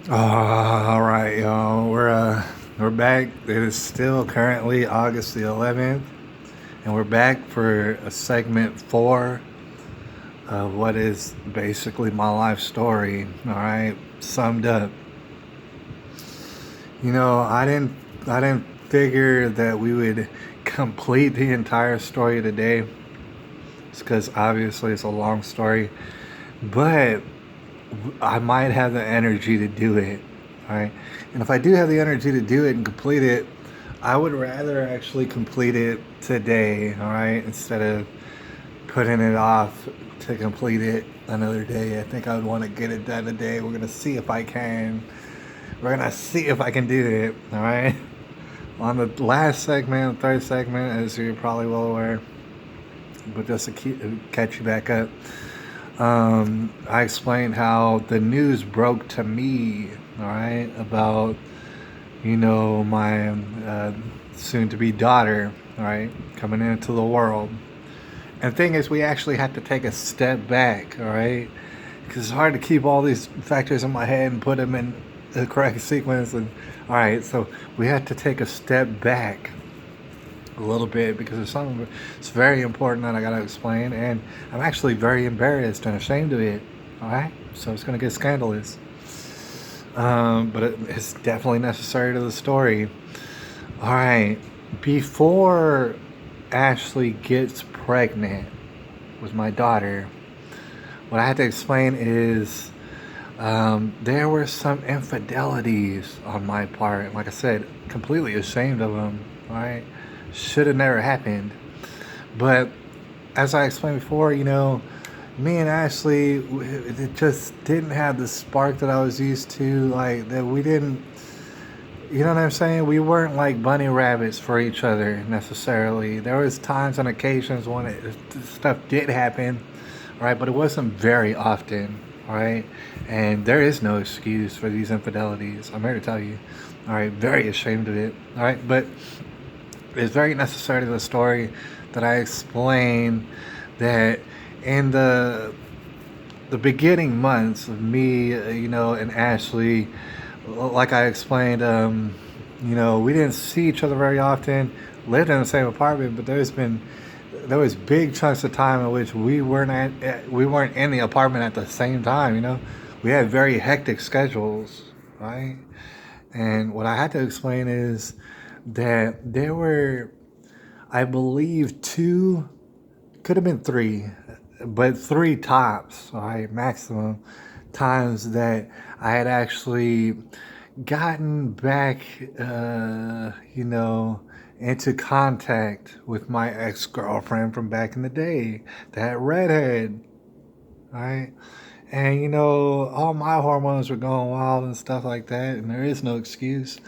All right, y'all. We're back. It is still currently August the 11th, and we're back for a segment 4 of what is basically my life story. All right, summed up. I didn't figure that we would complete the entire story today. It's because obviously it's a long story, but I might have the energy to do it. All right. And if I do have the energy to do it and complete it, I would rather actually complete it today. All right. Instead of putting it off to complete it another day. I think I would want to get it done today. We're going to see if I can. We're going to see if I can do it. All right. On the last segment, the third segment, as you're probably well aware, but just to catch you back up, I explained how the news broke to me, all right, about, my soon to be daughter, all right, coming into the world. And the thing is, we actually had to take a step back, all right, because it's hard to keep all these factors in my head and put them in the correct sequence. And all right, so we had to take a step back a little bit because there's something it's very important that I gotta explain, and I'm actually very embarrassed and ashamed of it. All right, so it's gonna get scandalous, but it's definitely necessary to the story. All right, before Ashley gets pregnant with my daughter, what I had to explain is there were some infidelities on my part. Like I said, completely ashamed of them. All right, should have never happened. But as I explained before, me and Ashley, it just didn't have the spark that I was used to. Like that, we didn't. You know what I'm saying? We weren't like bunny rabbits for each other necessarily. There was times and occasions when stuff did happen, right? But it wasn't very often, all right? And there is no excuse for these infidelities. I'm here to tell you, all right? Very ashamed of it, all right? But it's very necessary to the story that I explain that in the beginning months of me, and Ashley, like I explained, we didn't see each other very often. Lived in the same apartment, but there was big chunks of time in which we weren't in the apartment at the same time. We had very hectic schedules, right? And what I had to explain is that there were, I believe, two, could have been three, but three tops, all right, maximum times that I had actually gotten back, into contact with my ex girlfriend from back in the day, that redhead, right? And all my hormones were going wild and stuff like that, and there is no excuse.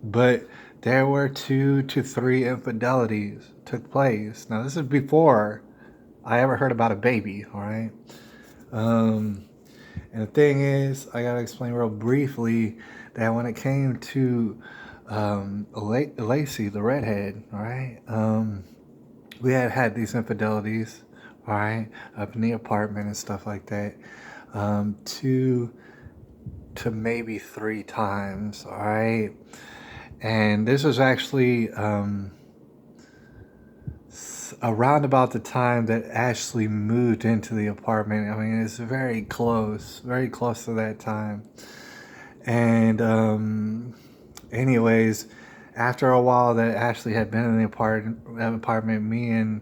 But there were 2 to 3 infidelities took place. Now this is before I ever heard about a baby, all right? Um, and the thing is, I gotta explain real briefly that when it came to Lacey, the redhead, all right, we had these infidelities, all right, up in the apartment and stuff like that, 2 to maybe 3 times, all right. And this was actually around about the time that Ashley moved into the apartment. I mean, it's very close to that time. And anyways, after a while that Ashley had been in the apartment, me and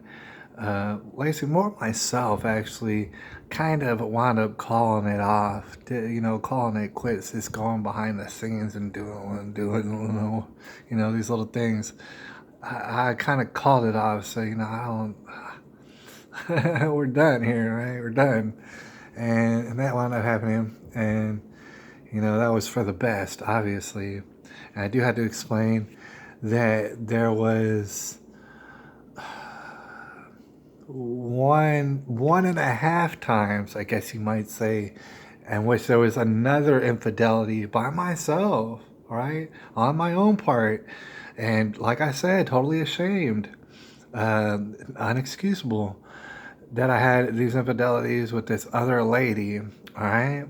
Lacey, more myself actually, kind of wound up calling it off. Calling it quits. Just going behind the scenes and doing these little things. I kind of called it off. So I don't. We're done here, right? We're done, and that wound up happening, and that was for the best, obviously. And I do have to explain that there was one and a half times, I guess you might say, in which there was another infidelity by myself, right, on my own part, and like I said, totally ashamed, unexcusable that I had these infidelities with this other lady, all right,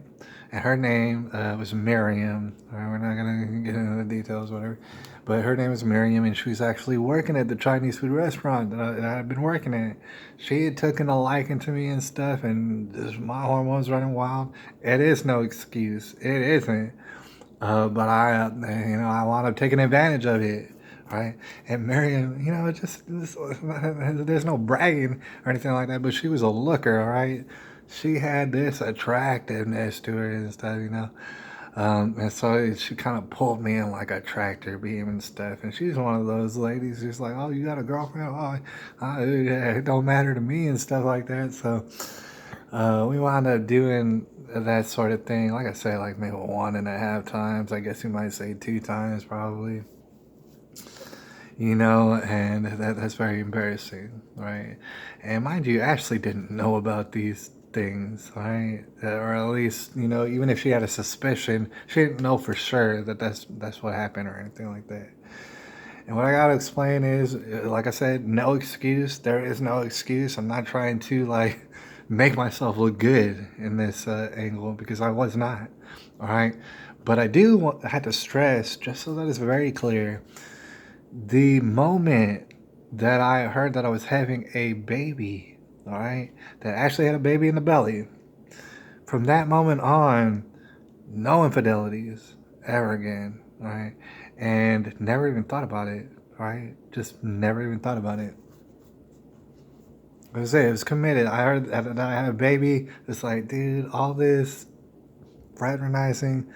and her name was Miriam. All right, we're not gonna get into the details, whatever. But her name was Miriam, and she was actually working at the Chinese food restaurant that I had been working at. She had taken a liking to me and stuff, and just my hormones running wild. It is no excuse. It isn't. But I wound up taking advantage of it, right? And Miriam, there's no bragging or anything like that, but she was a looker, all right? She had this attractiveness to her and stuff. And so she kind of pulled me in like a tractor beam and stuff. And she's one of those ladies who's like, oh, you got a girlfriend? It don't matter to me and stuff like that. So we wound up doing that sort of thing. Like I said, like maybe 1.5 times. I guess you might say 2 times probably. And that's very embarrassing, right? And mind you, Ashley didn't know about these things, right? Or at least, even if she had a suspicion, she didn't know for sure that that's what happened or anything like that. And what I gotta explain is, like I said, no excuse. There is no excuse. I'm not trying to like make myself look good in this angle because I was not. All right, but I had to stress just so that it's very clear. The moment that I heard that I was having a baby, all right, that actually had a baby in the belly, from that moment on, no infidelities ever again, all right, and never even thought about it, all right, just never even thought about it. It was committed. I heard that I had a baby. It's like, dude, all this fraternizing,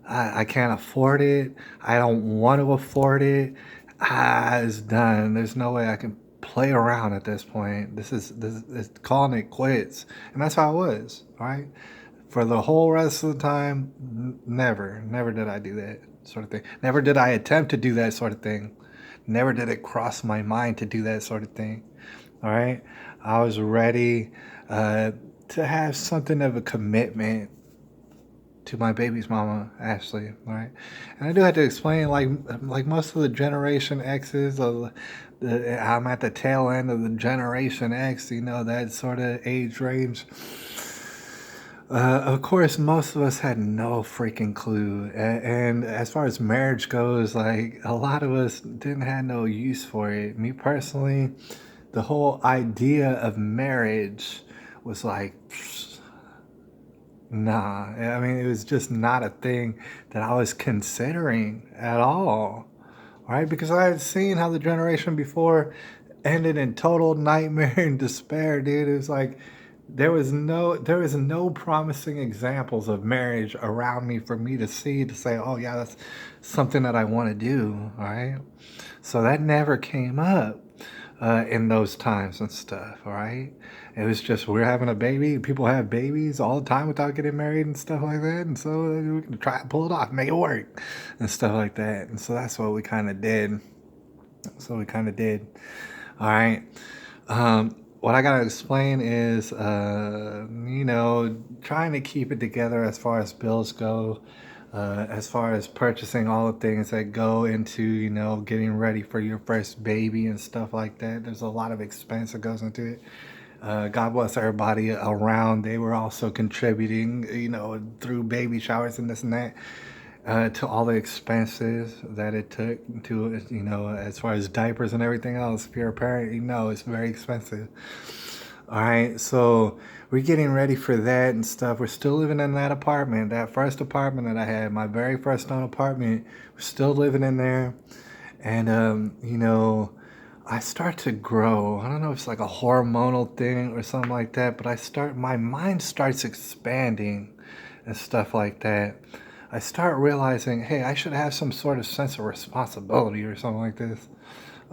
I can't afford it. I don't want to afford it. It's done. There's no way I can play around at this point. This is calling it quits, and that's how I was. All right, for the whole rest of the time, never did I do that sort of thing. Never did I attempt to do that sort of thing. Never did it cross my mind to do that sort of thing. All right, I was ready to have something of a commitment to my baby's mama, Ashley, right? And I do have to explain, like most of the Generation X's, I'm at the tail end of the Generation X, that sort of age range. Of course, most of us had no freaking clue. And as far as marriage goes, like a lot of us didn't have no use for it. Me personally, the whole idea of marriage was like, nah. I mean, it was just not a thing that I was considering at all, right? Because I had seen how the generation before ended in total nightmare and despair, dude. It was like there was no promising examples of marriage around me for me to see to say, oh yeah, that's something that I want to do, all right? So that never came up in those times and stuff, all right? It was just we're having a baby. People have babies all the time without getting married and stuff like that. And so we can try to pull it off, make it work, and stuff like that. And so that's what we kind of did. All right. What I gotta explain is, trying to keep it together as far as bills go, as far as purchasing all the things that go into, getting ready for your first baby and stuff like that. There's a lot of expense that goes into it. God bless everybody around. They were also contributing, through baby showers and this and that, to all the expenses that it took to, as far as diapers and everything else. If you're a parent, it's very expensive. All right, so we're getting ready for that and stuff. We're still living in that apartment, that first apartment that I had, my very first own apartment. We're still living in there. And, I start to grow. I don't know if it's like a hormonal thing or something like that, but my mind starts expanding and stuff like that. I start realizing, hey, I should have some sort of sense of responsibility or something like this.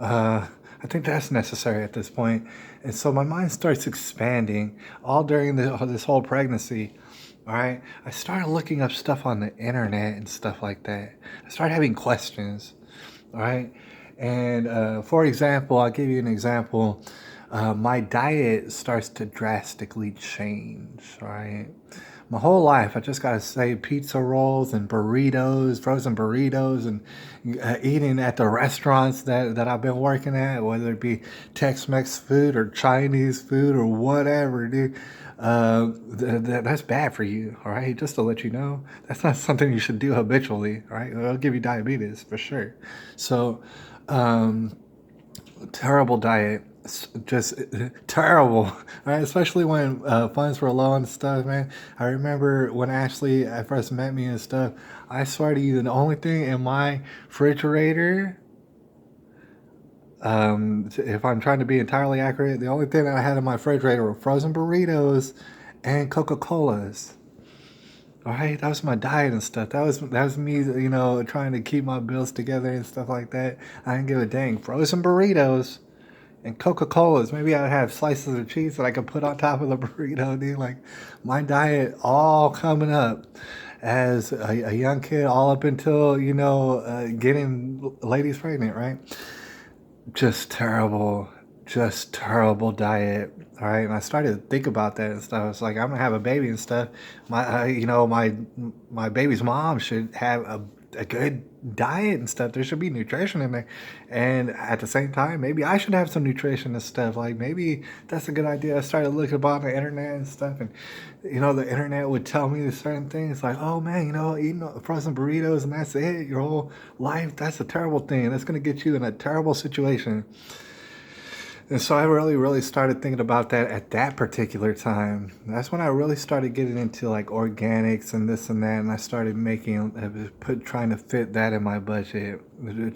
I think that's necessary at this point. And so my mind starts expanding all during this whole pregnancy. All right. I started looking up stuff on the internet and stuff like that. I started having questions. All right. And for example, I'll give you an example. My diet starts to drastically change. All right. My whole life, I just got to say pizza rolls and burritos, frozen burritos, and eating at the restaurants that I've been working at, whether it be Tex-Mex food or Chinese food or whatever, dude. that's bad for you. All right, just to let you know, that's not something you should do habitually. All right, it'll give you diabetes for sure. So, um, terrible diet. Just terrible, right? Especially when funds were low and stuff, man. I remember when Ashley at first met me and stuff. I swear to you, the only thing in my refrigerator, if I'm trying to be entirely accurate, the only thing that I had in my refrigerator were frozen burritos and Coca Colas. All right, that was my diet and stuff. That was me, trying to keep my bills together and stuff like that. I didn't give a dang. Frozen burritos and Coca Colas. Maybe I'd have slices of cheese that I could put on top of the burrito. Dude, like my diet all coming up as a young kid, all up until getting ladies pregnant, right? Just terrible diet. All right, and I started to think about that and stuff. It's like I'm gonna have a baby and stuff. My baby's mom should have a good diet and stuff. There should be nutrition in there, and at the same time, maybe I should have some nutrition and stuff. Like maybe that's a good idea. I started looking about the internet and stuff, and the internet would tell me certain things like, oh man, eating frozen burritos and that's it your whole life. That's a terrible thing. That's gonna get you in a terrible situation. And so I really, really started thinking about that at that particular time. That's when I really started getting into like organics and this and that, and I started trying to fit that in my budget,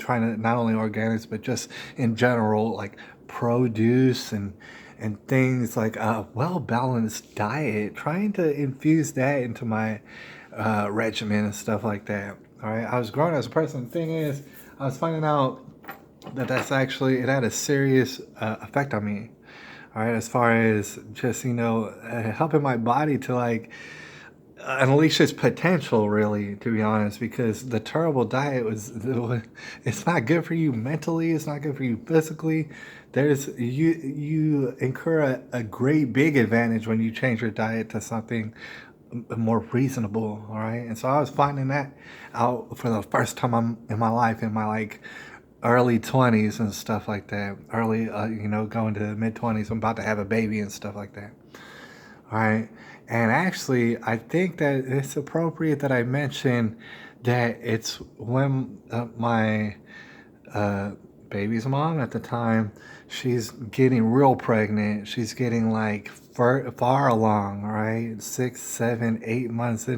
trying to not only organics but just in general like produce and things like a well balanced diet, trying to infuse that into my regimen and stuff like that. All right, I was growing as a person. The thing is, I was finding out that's actually it had a serious effect on me. All right, as far as just helping my body to like unleash its potential, really, to be honest, because the terrible diet it's not good for you mentally, it's not good for you physically. You incur a great big advantage when you change your diet to something more reasonable. All right, and so I was finding that out for the first time in my life, in my like early 20s and stuff like that. Early, going to mid 20s. I'm about to have a baby and stuff like that. All right. And actually, I think that it's appropriate that I mention that it's when my baby's mom at the time, she's getting real pregnant. She's getting like far along, right? 6, 7, 8 months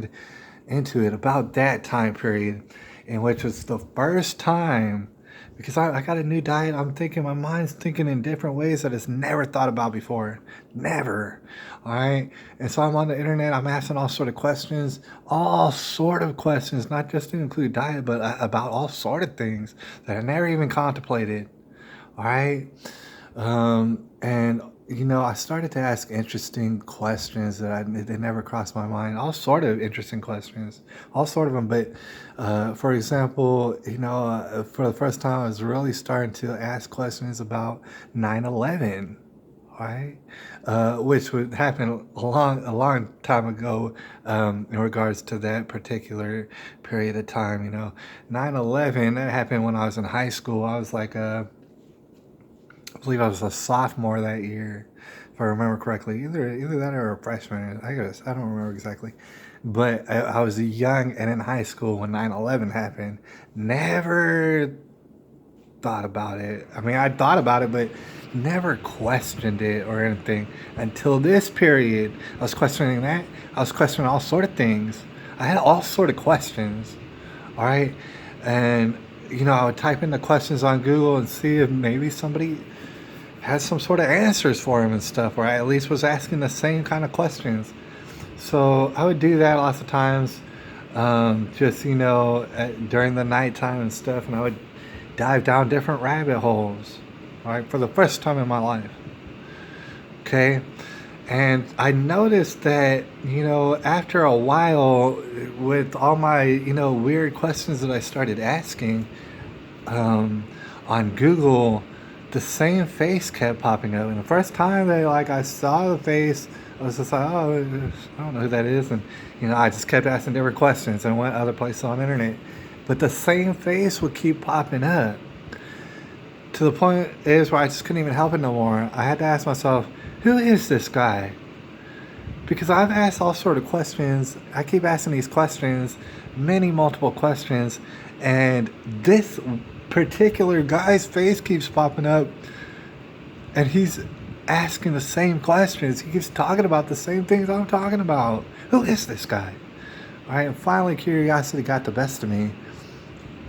into it, about that time period, in which was the first time, because I got a new diet. My mind's thinking in different ways that it's never thought about before. Never. All right. And so I'm on the internet. I'm asking all sort of questions, not just to include diet, but about all sort of things that I never even contemplated. All right. And I started to ask interesting questions they never crossed my mind. All sort of interesting questions, all sort of them. But for example, for the first time, I was really starting to ask questions about 9/11, right? Which would happen a long time ago in regards to that particular period of time. 9/11 that happened when I was in high school. I was like I believe I was a sophomore that year, if I remember correctly. Either that or a freshman. I guess I don't remember exactly, but I was young and in high school when 9/11 happened. Never thought about it. I mean, I thought about it, but never questioned it or anything until this period. I was questioning that. I was questioning all sort of things. I had all sort of questions. All right, and I would type in the questions on Google and see if maybe somebody had some sort of answers for him and stuff, or I at least was asking the same kind of questions. So I would do that lots of times, just during the nighttime and stuff, and I would dive down different rabbit holes, all right, for the first time in my life. Okay, and I noticed that after a while, with all my weird questions that I started asking on Google, the same face kept popping up. And the first time that I saw the face, I was just like, oh, I don't know who that is. And I just kept asking different questions and went other places on the internet. But the same face would keep popping up, to the point is where I just couldn't even help it no more. I had to ask myself, who is this guy? Because I've asked all sort of questions. I keep asking these questions, many multiple questions, and this particular guy's face keeps popping up, and he's asking the same questions. He keeps talking about the same things I'm talking about. Who is this guy? All right, and finally curiosity got the best of me.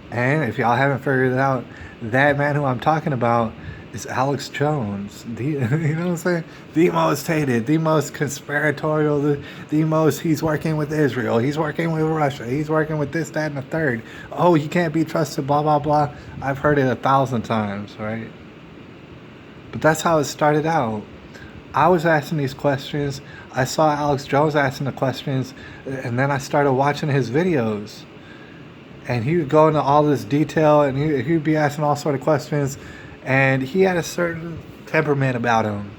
And if y'all haven't figured it out, that man who I'm talking about is Alex Jones. You know what I'm saying? The most hated, the most conspiratorial, the most, he's working with Israel, he's working with Russia, he's working with this, that, and the third. Oh, he can't be trusted, blah, blah, blah. I've heard it 1,000 times, right? But that's how it started out. I was asking these questions. I saw Alex Jones asking the questions, and then I started watching his videos. And he would go into all this detail, and he'd be asking all sort of questions. And he had a certain temperament about him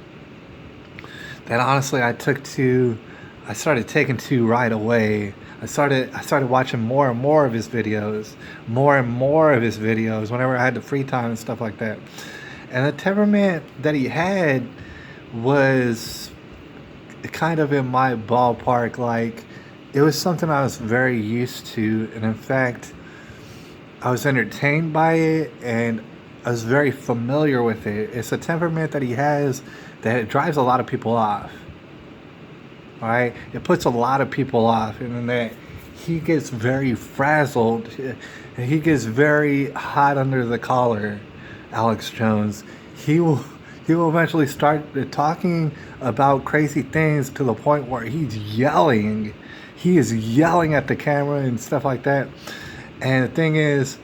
that honestly I started taking to right away. I started watching more and more of his videos, whenever I had the free time and stuff like that. And the temperament that he had was kind of in my ballpark. Like, it was something I was very used to, and in fact, I was entertained by it, and I was very familiar with it. It's a temperament that he has that it drives a lot of people off. All right, it puts a lot of people off, and then that he gets very frazzled, and he gets very hot under the collar. Alex Jones, he will eventually start talking about crazy things to the point where he's yelling. He is yelling at the camera and stuff like that. And the thing is,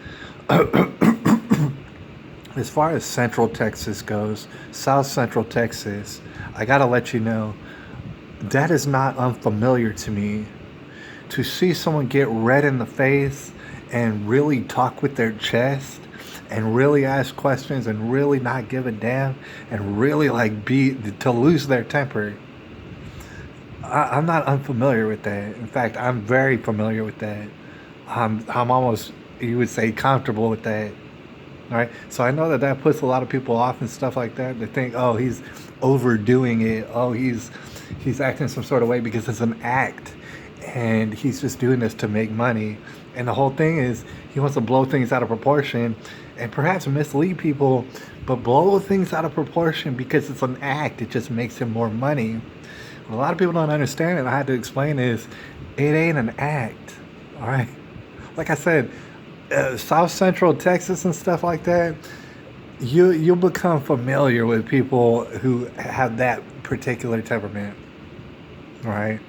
as far as Central Texas goes, South Central Texas, I gotta let you know, that is not unfamiliar to me. To see someone get red in the face and really talk with their chest and really ask questions and really not give a damn and really to lose their temper. I'm not unfamiliar with that. In fact, I'm very familiar with that. I'm almost, you would say, comfortable with that. All right, so I know that puts a lot of people off and stuff like that. They think, oh, he's overdoing it. Oh, he's acting some sort of way because it's an act, and he's just doing this to make money. And the whole thing is he wants to blow things out of proportion and perhaps mislead people, but blow things out of proportion because it's an act. It just makes him more money. What a lot of people don't understand, and I had to explain, is it ain't an act. All right, like I said. South Central Texas and stuff like that, you'll become familiar with people who have that particular temperament, right?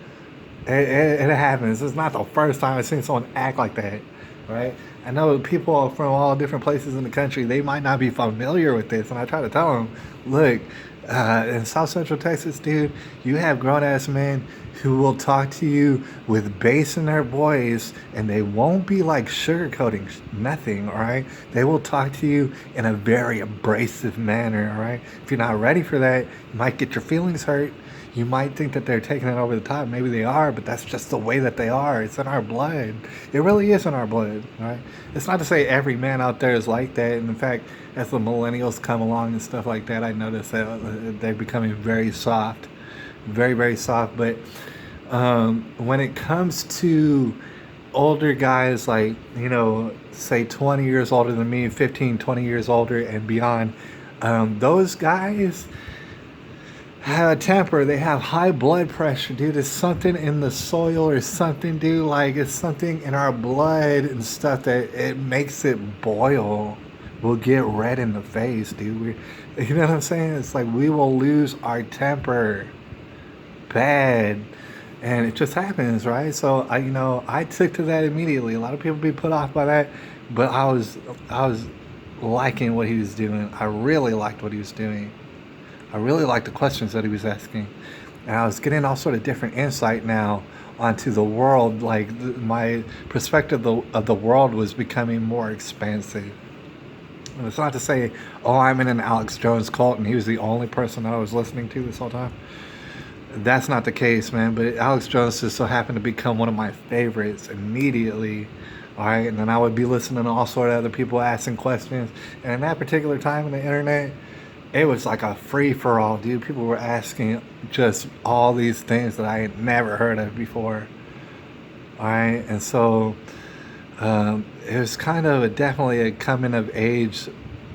It happens. It's not the first time I've seen someone act like that, right? I know people from all different places in the country, they might not be familiar with this, and I try to tell them, look, in South Central Texas, dude, you have grown-ass men who will talk to you with bass in their voice, and they won't be like sugarcoating nothing, all right? They will talk to you in a very abrasive manner, all right? If you're not ready for that, you might get your feelings hurt. You might think that they're taking it over the top. Maybe they are, but that's just the way that they are. It's in our blood. It really is in our blood, all right? It's not to say every man out there is like that. And in fact, as the millennials come along and stuff like that, I notice that they're becoming very soft, very, very soft. But when it comes to older guys, like, say 20 years older than me, 15, 20 years older and beyond, those guys have a temper. They have high blood pressure, dude. It's something in the soil or something, dude. Like, it's something in our blood and stuff that it makes it boil. We'll get red in the face, dude. You know what I'm saying? It's like we will lose our temper bad, and it just happens, right? So I took to that immediately. A lot of people be put off by that, but I was liking what he was doing. I really liked what he was doing. I really liked the questions that he was asking, and I was getting all sort of different insight now onto the world. Like, my perspective of the world was becoming more expansive. And it's not to say, oh, I'm in an Alex Jones cult and he was the only person that I was listening to this whole time. That's not the case, man. But Alex Jones just so happened to become one of my favorites immediately. All right, and then I would be listening to all sort of other people asking questions, and in that particular time on the internet, it was like a free for all, dude. People were asking just all these things that I had never heard of before. All right, and so it was kind of definitely a coming of age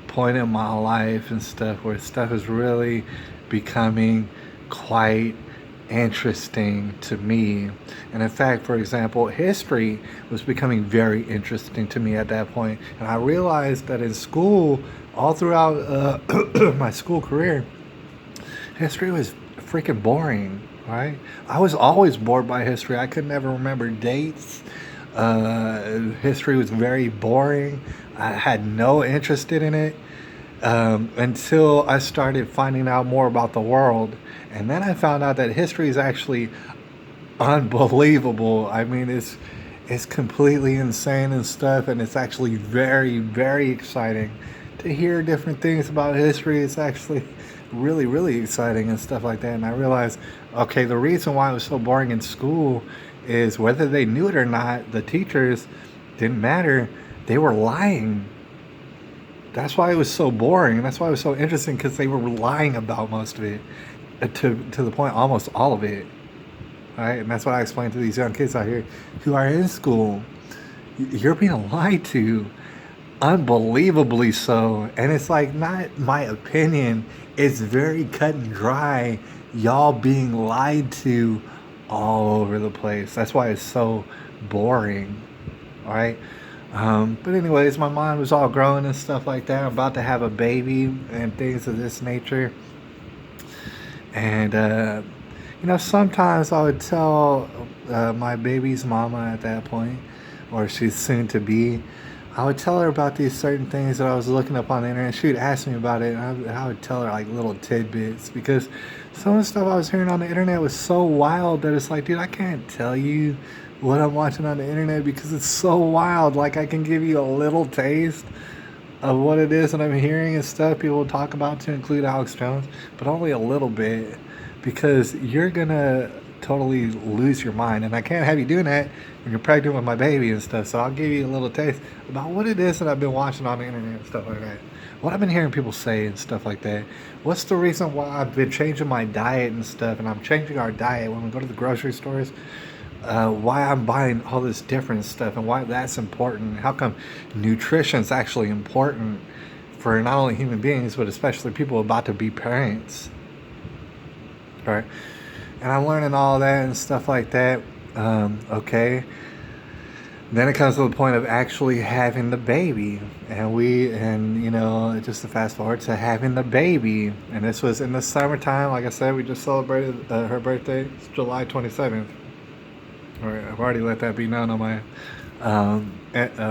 point in my life and stuff where stuff is really becoming quite interesting to me. And in fact, for example, history was becoming very interesting to me at that point. And I realized that in school, all throughout my school career, history was freaking boring, right? I was always bored by history. I could never remember dates. History was very boring. I had no interest in it until I started finding out more about the world. And then I found out that history is actually unbelievable. I mean, it's completely insane and stuff, and it's actually very, very exciting to hear different things about history. It's actually really, really exciting and stuff like that. And I realized, okay, the reason why it was so boring in school is whether they knew it or not, the teachers didn't matter. They were lying. That's why it was so boring. That's why it was so interesting because they were lying about most of it, to the point almost all of it. Right? And that's what I explain to these young kids out here who are in school. You're being lied to, unbelievably so. And it's like not my opinion. It's very cut and dry. Y'all being lied to all over the place. That's why it's so boring. All right. But anyways, my mind was all growing and stuff like that. I'm about to have a baby and things of this nature. And sometimes I would tell my baby's mama at that point, or she's soon to be, I would tell her about these certain things that I was looking up on the internet. She would ask me about it, and I would tell her like little tidbits because some of the stuff I was hearing on the internet was so wild that it's like, dude, I can't tell you what I'm watching on the internet because it's so wild. Like, I can give you a little taste of what it is that I'm hearing and stuff people talk about, to include Alex Jones, but only a little bit because you're gonna totally lose your mind, and I can't have you doing that when you're pregnant with my baby and stuff. So I'll give you a little taste about what it is that I've been watching on the internet and stuff like that, what I've been hearing people say and stuff like that. What's the reason why I've been changing my diet and stuff, and I'm changing our diet when we go to the grocery stores, why I'm buying all this different stuff and why that's important. How come nutrition is actually important for not only human beings but especially people about to be parents, right? And I'm learning all that and stuff like that. Okay. Then it comes to the point of actually having the baby, and just to fast forward to having the baby, and this was in the summertime. Like I said, we just celebrated her birthday. It's July 27th. I've already let that be known on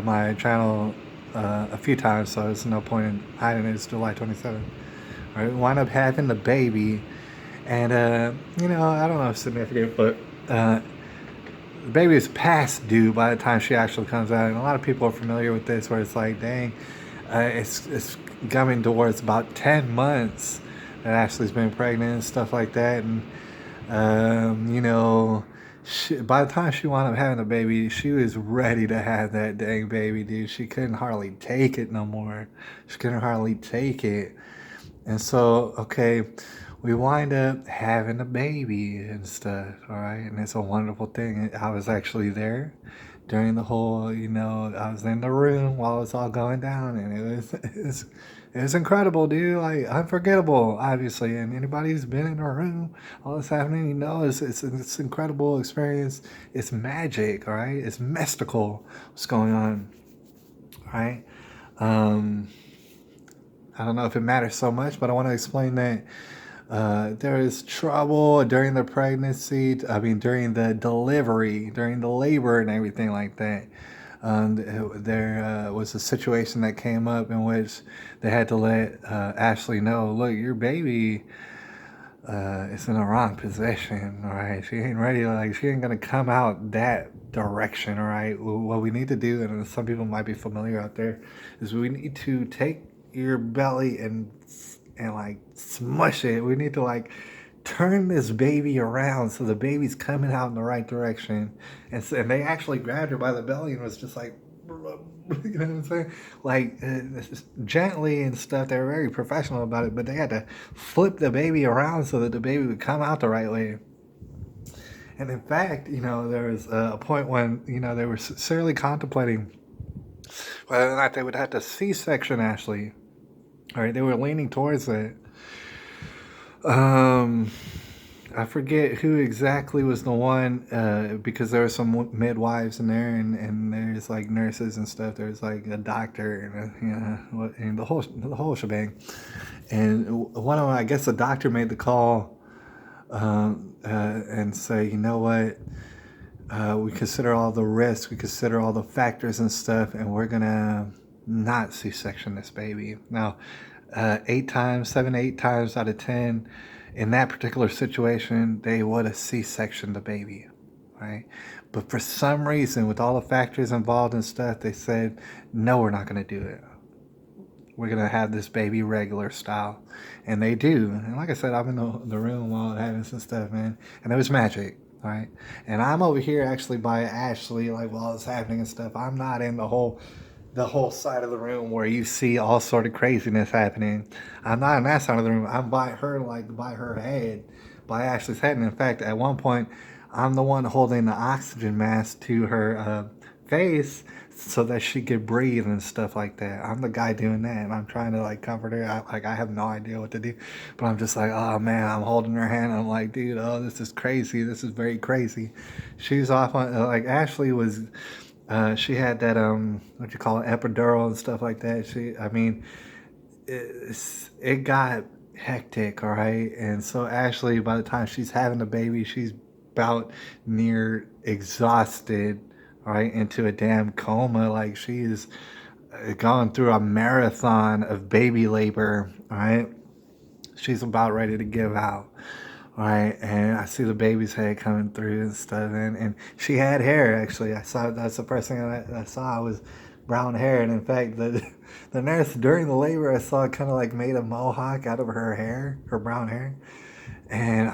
my channel a few times, so there's no point in hiding it. It's July 27th. All right, we wind up having the baby, and I don't know if it's significant, but the baby is past due by the time she actually comes out, and a lot of people are familiar with this, where it's like, dang, it's coming towards about 10 months that Ashley's been pregnant and stuff like that, and by the time she wound up having a baby, she was ready to have that dang baby, dude. She couldn't hardly take it no more. She couldn't hardly take it. And so, okay, we wind up having a baby and stuff, all right? And it's a wonderful thing. I was actually there during the whole, I was in the room while it was all going down, and it was incredible, dude. Like, unforgettable, obviously. And anybody who's been in a room, all this happening, it's incredible experience. It's magic, all right? It's mystical what's going on, all right? I don't know if it matters so much, but I want to explain that there is trouble during the pregnancy, during the delivery, during the labor and everything like that. There was a situation that came up in which they had to let Ashley know, look, your baby is in the wrong position, all right? She ain't ready, she ain't going to come out that direction, all right? What we need to do, and some people might be familiar out there, is we need to take your belly and smush it. We need to turn this baby around so the baby's coming out in the right direction. And they actually grabbed her by the belly and was just like You know what I'm saying? Like gently and stuff. They were very professional about it, but they had to flip the baby around so that the baby would come out the right way. And in fact, there was a point when they were sincerely contemplating whether or not they would have to C-section Ashley. All right, they were leaning towards it. Um, I forget who exactly was the one, because there were some midwives in there, and there's like nurses and stuff. There's like a doctor and the whole shebang. And one of them, I guess the doctor made the call, and say, you know what, we consider all the risks, we consider all the factors and stuff, and we're gonna not C-section this baby. Now, 7 to 8 times out of 10, in that particular situation, they would have C-sectioned the baby, right? But for some reason, with all the factors involved and stuff, they said, no, we're not gonna do it. We're gonna have this baby regular style, and they do. And like I said, I'm in the room while it happens and stuff, man, and it was magic. All right, and I'm over here actually by Ashley, like while it's happening and stuff. I'm not in the whole side of the room where you see all sort of craziness happening. I'm not in that side of the room. I'm by her, like by her head, by Ashley's head. And in fact, at one point, I'm the one holding the oxygen mask to her face so that she could breathe and stuff like that. I'm the guy doing that, and I'm trying to like comfort her. I have no idea what to do, but I'm just like, oh man, I'm holding her hand. I'm like, dude, oh, this is crazy. This is very crazy. She's off on like Ashley was. She had that what you call it, epidural and stuff like that. I mean, it got hectic, all right. And so Ashley, by the time she's having the baby, she's about near exhausted, all right, into a damn coma. Like she's gone through a marathon of baby labor, all right. She's about ready to give out. All right, and I see the baby's head coming through and stuff, and she had hair actually. I saw that's the first thing I saw was brown hair, and in fact, the nurse during the labor I saw kind of like made a mohawk out of her hair, her brown hair, and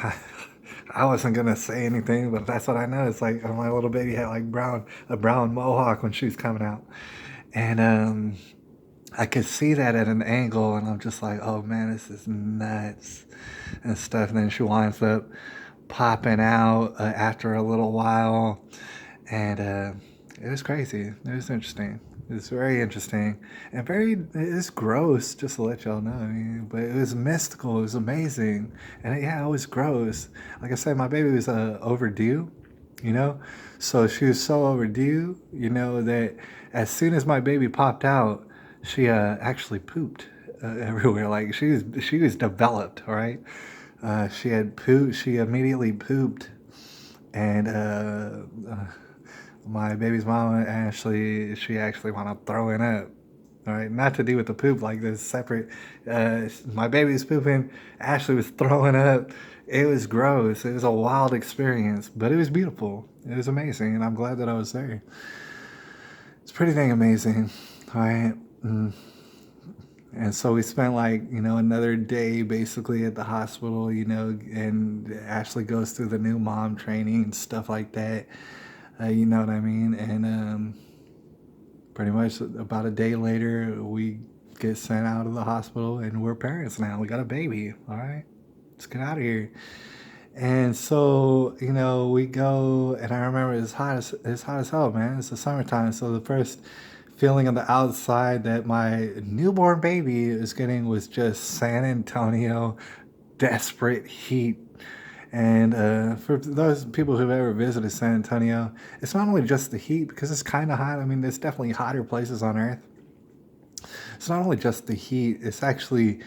I wasn't gonna say anything, but that's what I noticed. Like my little baby had like a brown mohawk when she was coming out, and I could see that at an angle, and I'm just like, oh man, this is nuts and stuff. And then she winds up popping out after a little while, and it was crazy. It was interesting. It was very interesting and it's gross, just to let y'all know. I mean, but it was mystical. It was amazing, and yeah, it was gross. Like I said, my baby was overdue, you know, so she was so overdue, that as soon as my baby popped out, she actually pooped everywhere. Like she was developed, all right. She had pooped. She immediately pooped, and my baby's mama she actually wound up throwing up. All right, not to do with the poop, like this separate. My baby was pooping. Ashley was throwing up. It was gross. It was a wild experience, but it was beautiful. It was amazing, and I'm glad that I was there. It's pretty dang amazing. All right. And so we spent like, another day basically at the hospital, and Ashley goes through the new mom training and stuff like that. You know what I mean? And pretty much about a day later, we get sent out of the hospital and we're parents now. We got a baby. All right. Let's get out of here. And so, we go, and I remember it's hot as hell, man. It's the summertime. So the first feeling on the outside that my newborn baby is getting was just San Antonio desperate heat. And for those people who've ever visited San Antonio, it's not only just the heat, because it's kind of hot. I mean, there's definitely hotter places on earth. It's not only just the heat, it's actually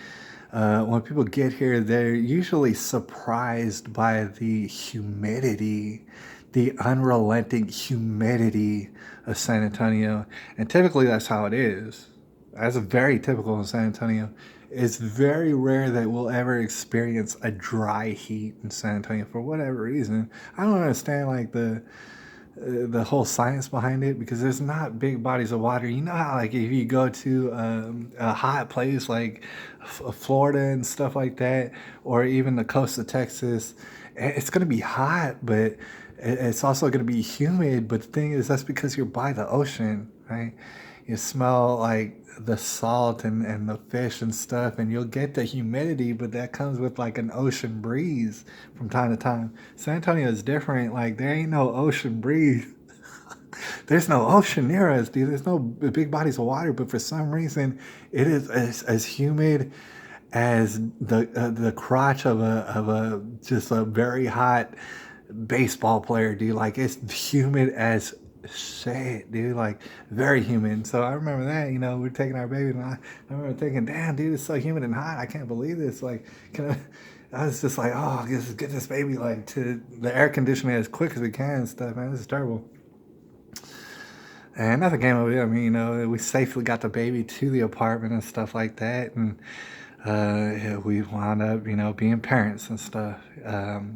when people get here, they're usually surprised by the humidity, the unrelenting humidity of San Antonio. And typically that's how it is. That's very typical in San Antonio. It's very rare that we'll ever experience a dry heat in San Antonio for whatever reason. I don't understand like the whole science behind it, because there's not big bodies of water. You know how like if you go to a hot place like Florida and stuff like that, or even the coast of Texas, it's going to be hot, but It's also going to be humid, but the thing is, that's because you're by the ocean, right? You smell like the salt and the fish and stuff, and you'll get the humidity, but that comes with like an ocean breeze from time to time. San Antonio is different. Like, there ain't no ocean breeze. There's no ocean near us, dude. There's no big bodies of water, but for some reason, it is as humid as the crotch of a just a very hot baseball player, dude. Like, it's humid as shit, dude. Like, very humid. So I remember that, we're taking our baby, and I remember thinking, damn, dude, it's so humid and hot. I can't believe this. Like, can I was just like, oh, let's get this baby like to the air conditioning as quick as we can and stuff, man. This is terrible. And nothing came of it. I mean, we safely got the baby to the apartment and stuff like that. And yeah, we wound up, being parents and stuff.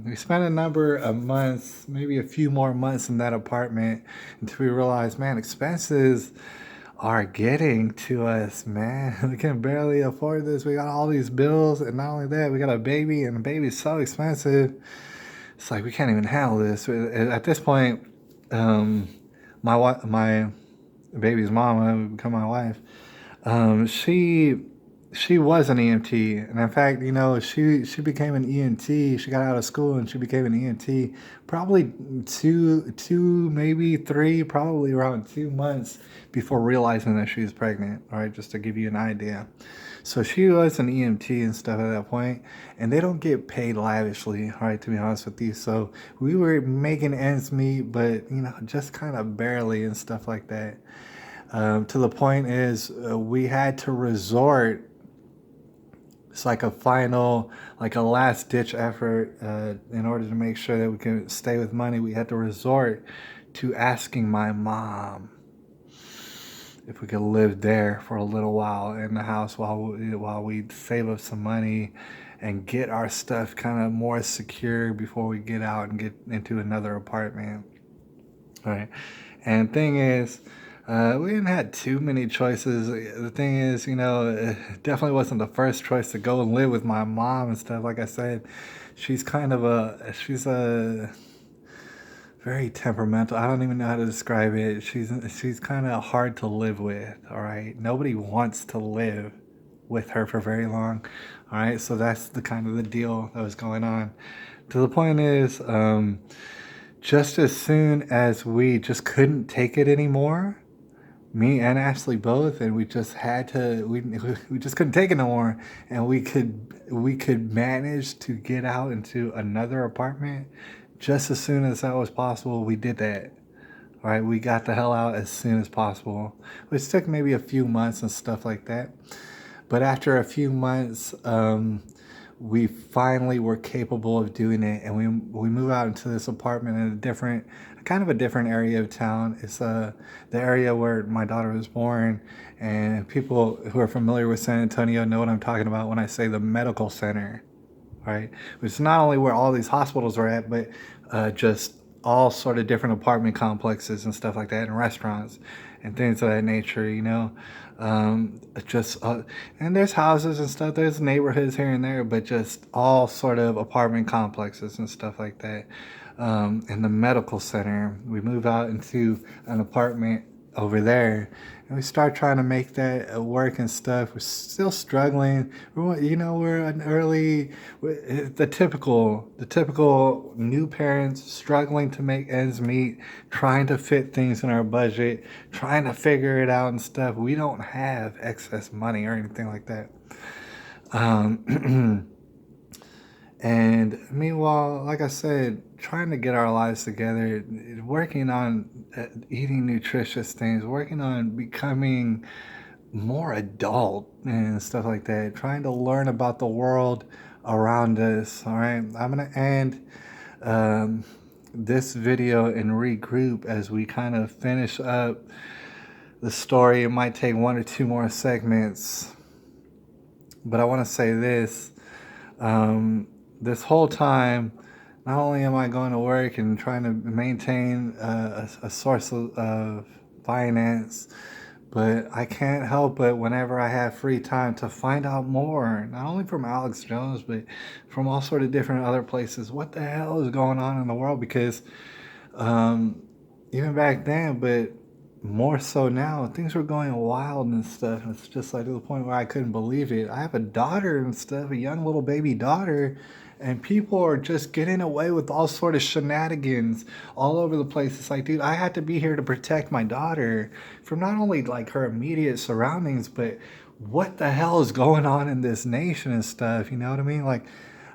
We spent a number of months, maybe a few more months in that apartment until we realized, man, expenses are getting to us, man. We can barely afford this. We got all these bills. And not only that, we got a baby, and the baby's so expensive. It's like we can't even handle this. At this point, um, my baby's mama would become my wife. She was an EMT, and in fact, she became an EMT. She got out of school and she became an EMT. Probably two, maybe three, probably around 2 months before realizing that she was pregnant. All right, just to give you an idea. So she was an EMT and stuff at that point, and they don't get paid lavishly, all right, to be honest with you. So we were making ends meet, but just kind of barely and stuff like that. To the point is, we had to resort. It's like a final, like a last ditch effort, in order to make sure that we can stay with money. We had to resort to asking my mom if we could live there for a little while in the house while we save up some money and get our stuff kind of more secure before we get out and get into another apartment. All right. And thing is, we didn't have too many choices. The thing is, it definitely wasn't the first choice to go and live with my mom and stuff. Like I said, she's a very temperamental. I don't even know how to describe it. She's kind of hard to live with. All right, nobody wants to live with her for very long. All right, so that's the kind of the deal that was going on. To the point is, just as soon as we just couldn't take it anymore, me and Ashley both, and we just had to. We just couldn't take it no more, and we could manage to get out into another apartment just as soon as that was possible. We did that. All right, we got the hell out as soon as possible, which took maybe a few months and stuff like that. But after a few months, we finally were capable of doing it, and we move out into this apartment in kind of a different area of town. It's the area where my daughter was born, and people who are familiar with San Antonio know what I'm talking about when I say the medical center, right? Which is not only where all these hospitals are at, but just all sort of different apartment complexes and stuff like that, and restaurants and things of that nature, just and there's houses and stuff. There's neighborhoods here and there, but just all sort of apartment complexes and stuff like that. In the medical center, we move out into an apartment over there, and we start trying to make that work and stuff. We're still struggling. We're an early, the typical new parents struggling to make ends meet, trying to fit things in our budget, trying to figure it out and stuff. We don't have excess money or anything like that. And meanwhile, like I said, trying to get our lives together, working on eating nutritious things, working on becoming more adult and stuff like that, trying to learn about the world around us. All right, I'm going to end this video and regroup as we kind of finish up the story. It might take one or two more segments, but I want to say this. This whole time, not only am I going to work and trying to maintain a source of finance, but I can't help but whenever I have free time to find out more, not only from Alex Jones, but from all sort of different other places. What the hell is going on in the world? Because Um, Even back then, but more so now, things were going wild and stuff. And it's just like to the point where I couldn't believe it. I have a daughter and stuff, a young little baby daughter, and people are just getting away with all sort of shenanigans all over the place. It's like, dude, I had to be here to protect my daughter from not only like her immediate surroundings, but what the hell is going on in this nation and stuff. You know what I mean? Like,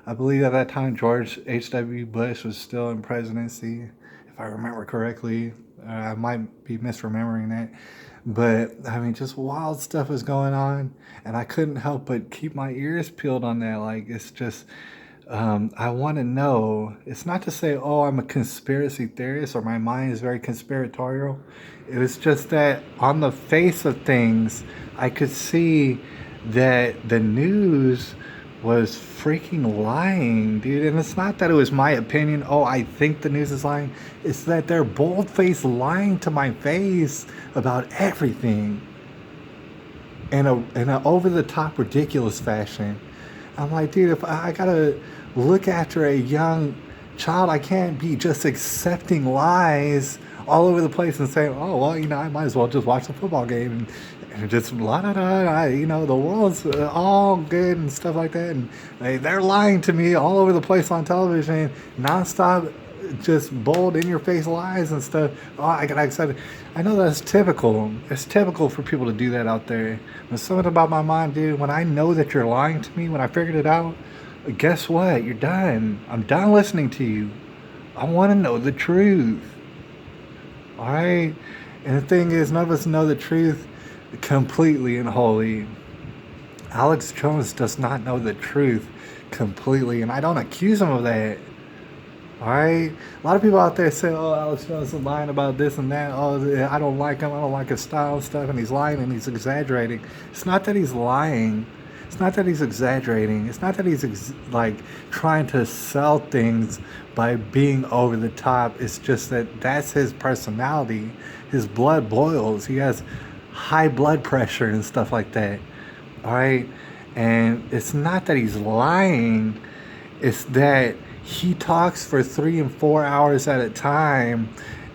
I believe at that time George H.W. Bush was still in presidency, if I remember correctly. I might be misremembering that. But I mean, just wild stuff was going on, and I couldn't help but keep my ears peeled on that. Like, it's just, I want to know. It's not to say, oh, I'm a conspiracy theorist or my mind is very conspiratorial. It was just that on the face of things, I could see that the news was freaking lying, dude. And it's not that it was my opinion. Oh, I think the news is lying. It's that they're bold faced lying to my face about everything in a over the top ridiculous fashion. I'm like, dude, if I gotta look after a young child, I can't be just accepting lies all over the place and saying, oh, well, I might as well just watch the football game and just la da da, the world's all good and stuff like that. And they're lying to me all over the place on television, nonstop, just bold in your face lies and stuff. Oh, I got excited. I know that's typical. It's typical for people to do that out there. There's something about my mind, dude. When I know that you're lying to me, when I figured it out, guess what? You're done. I'm done listening to you. I want to know the truth. All right? And the thing is, none of us know the truth completely and wholly. Alex Jones does not know the truth completely, and I don't accuse him of that. All right, a lot of people out there say, "Oh, Alex Jones is lying about this and that. Oh, I don't like him. I don't like his style and stuff." And he's lying and he's exaggerating. It's not that he's lying. It's not that he's exaggerating. It's not that he's like trying to sell things by being over the top. It's just that that's his personality. His blood boils. He has high blood pressure and stuff like that. All right, and it's not that he's lying. It's that he talks for 3 and 4 hours at a time.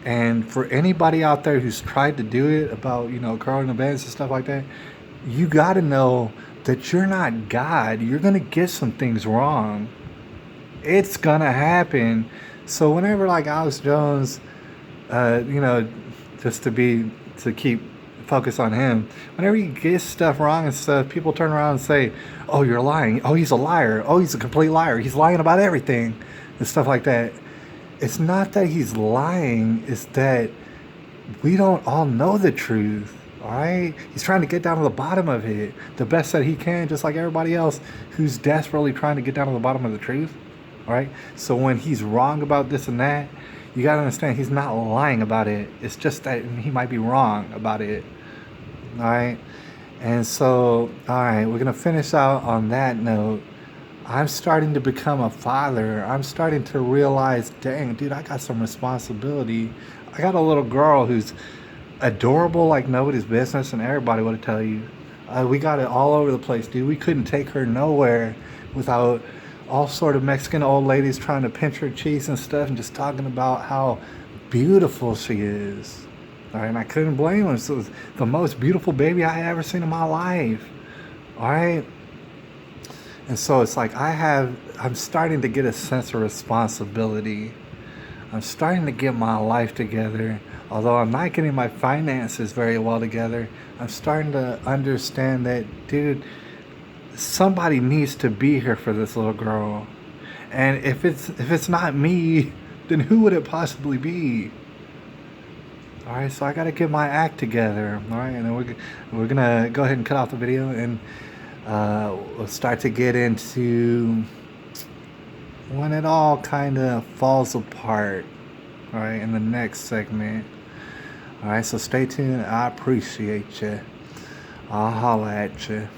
And for anybody out there who's tried to do it about, curling events and stuff like that, you got to know that you're not God. You're going to get some things wrong. It's going to happen. So whenever like Alex Jones, just to keep focus on him, whenever he gets stuff wrong and stuff, people turn around and say, oh, you're lying. Oh, he's a liar. Oh, he's a complete liar. He's lying about everything and stuff like that. It's not that he's lying. It's that we don't all know the truth. All right? He's trying to get down to the bottom of it the best that he can, just like everybody else who's desperately trying to get down to the bottom of the truth. All right? So when he's wrong about this and that, you got to understand he's not lying about it. It's just that he might be wrong about it. All right? And so, all right, we're going to finish out on that note. I'm starting to become a father. I'm starting to realize, dang, dude, I got some responsibility. I got a little girl who's adorable like nobody's business, and everybody would tell you. We got it all over the place, dude. We couldn't take her nowhere without all sort of Mexican old ladies trying to pinch her cheeks and stuff and just talking about how beautiful she is. All right, and I couldn't blame them. So it was the most beautiful baby I had ever seen in my life. All right. And so it's like I'm starting to get a sense of responsibility. I'm starting to get my life together. Although I'm not getting my finances very well together, I'm starting to understand that, dude, somebody needs to be here for this little girl. And if it's not me, then who would it possibly be? All right, so I got to get my act together. All right, and then we're gonna go ahead and cut off the video, and we'll start to get into when it all kind of falls apart. All right, in the next segment. All right, so stay tuned. I appreciate you. I'll holla at you.